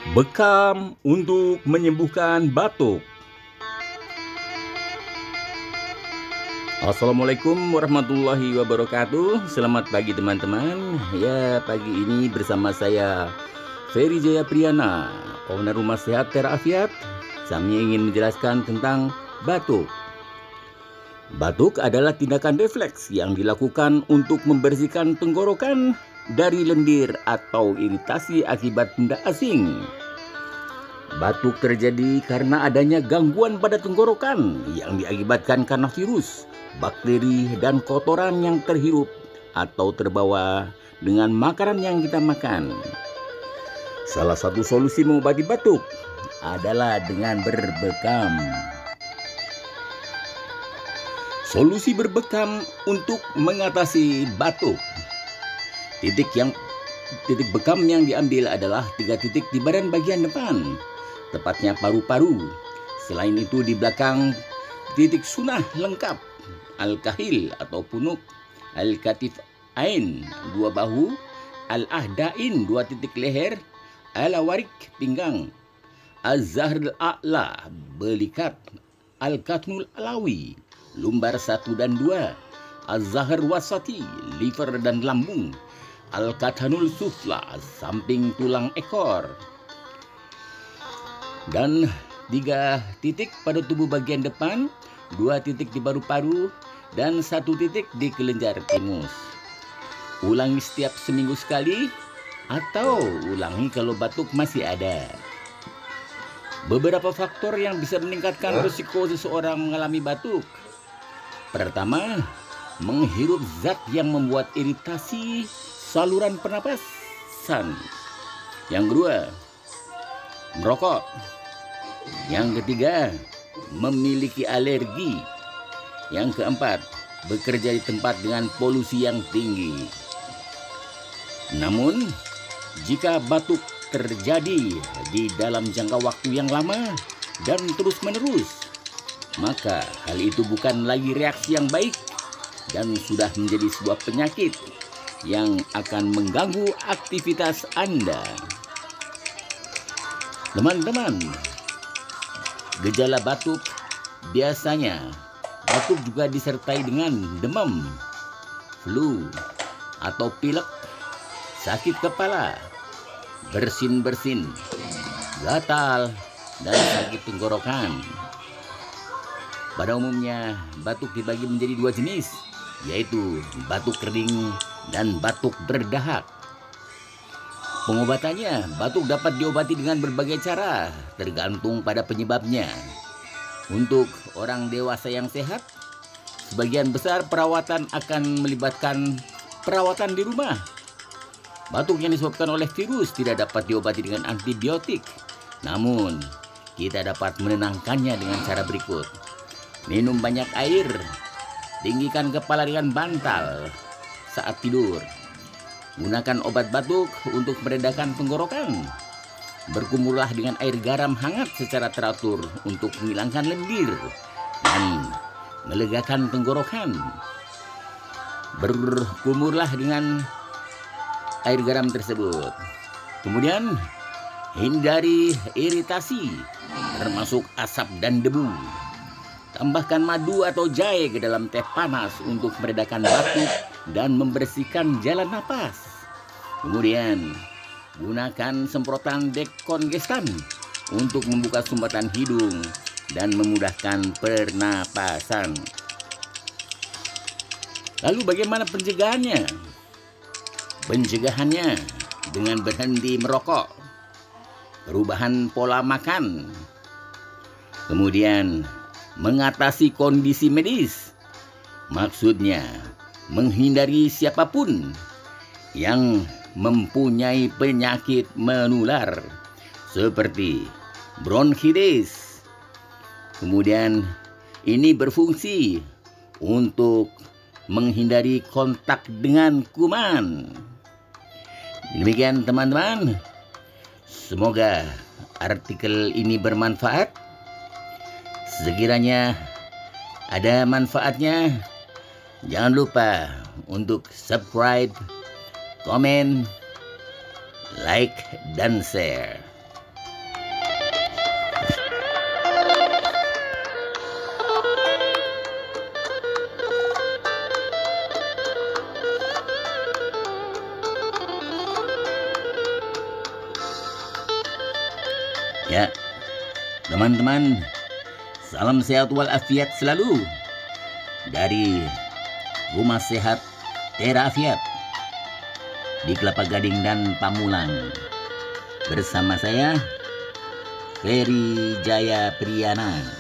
Bekam untuk menyembuhkan batuk. Assalamualaikum warahmatullahi wabarakatuh. Selamat pagi teman-teman. Ya, pagi ini bersama saya Ferry Jaya Priyana, owner Rumah Sehat Terafiat. Kami ingin menjelaskan tentang batuk. Batuk adalah tindakan refleks yang dilakukan untuk membersihkan tenggorokan dari lendir atau iritasi akibat benda asing. Batuk terjadi karena adanya gangguan pada tenggorokan yang diakibatkan karena virus, bakteri, dan kotoran yang terhirup atau terbawa dengan makanan yang kita makan. Salah satu solusi mengobati batuk adalah dengan berbekam. Solusi berbekam untuk mengatasi batuk. Titik bekam yang diambil adalah 3 titik di badan bagian depan, tepatnya paru-paru. Selain itu di belakang titik sunah lengkap, al-kahil atau punuk, al-katif ain 2 bahu, al-ahdain 2 titik leher, al-warik pinggang, az-zahr al-a'la belikat, al-katmul alawi lumbar 1 dan 2, az-zahr wasati liver dan lambung, al-kathanul sufla samping tulang ekor, dan 3 titik pada tubuh bagian depan, 2 titik di paru-paru, dan 1 titik di kelenjar timus. Ulangi setiap seminggu sekali atau ulangi kalau batuk masih ada. Beberapa faktor yang bisa meningkatkan risiko seseorang mengalami batuk. Pertama, menghirup zat yang membuat iritasi saluran pernapasan. Yang kedua, merokok. Yang ketiga, memiliki alergi. Yang keempat, bekerja di tempat dengan polusi yang tinggi. Namun, jika batuk terjadi di dalam jangka waktu yang lama dan terus-menerus, maka hal itu bukan lagi reaksi yang baik dan sudah menjadi sebuah penyakit yang akan mengganggu aktivitas Anda. Teman-teman, gejala batuk biasanya batuk juga disertai dengan demam, flu, atau pilek, sakit kepala, bersin-bersin, gatal, dan sakit tenggorokan. Pada umumnya, batuk dibagi menjadi 2 jenis, yaitu batuk kering dan batuk berdahak. Pengobatannya, batuk dapat diobati dengan berbagai cara, tergantung pada penyebabnya. Untuk orang dewasa yang sehat, sebagian besar perawatan akan melibatkan perawatan di rumah. Batuk yang disebabkan oleh virus tidak dapat diobati dengan antibiotik. Namun, kita dapat menenangkannya dengan cara berikut. Minum banyak air, tinggikan kepala dengan bantal saat tidur. Gunakan obat batuk untuk meredakan tenggorokan. Berkumurlah dengan air garam hangat secara teratur untuk menghilangkan lendir dan melegakan tenggorokan. Berkumurlah dengan air garam tersebut. Kemudian, hindari iritasi, termasuk asap dan debu. Tambahkan madu atau jahe ke dalam teh panas untuk meredakan batuk dan membersihkan jalan napas. Kemudian, gunakan semprotan dekongestan untuk membuka sumbatan hidung dan memudahkan pernapasan. Lalu bagaimana pencegahannya? Pencegahannya dengan berhenti merokok, perubahan pola makan, kemudian mengatasi kondisi medis. Maksudnya, menghindari siapapun yang mempunyai penyakit menular seperti bronkitis. Kemudian, ini berfungsi untuk menghindari kontak dengan kuman. Demikian teman-teman. Semoga artikel ini bermanfaat. Sekiranya ada manfaatnya, jangan lupa untuk subscribe, komen, like, dan share. Ya, teman-teman, salam sehat walafiat selalu dari Rumah Sehat Tera Afiat di Kelapa Gading dan Pamulang. Bersama saya, Ferry Jaya Priyana.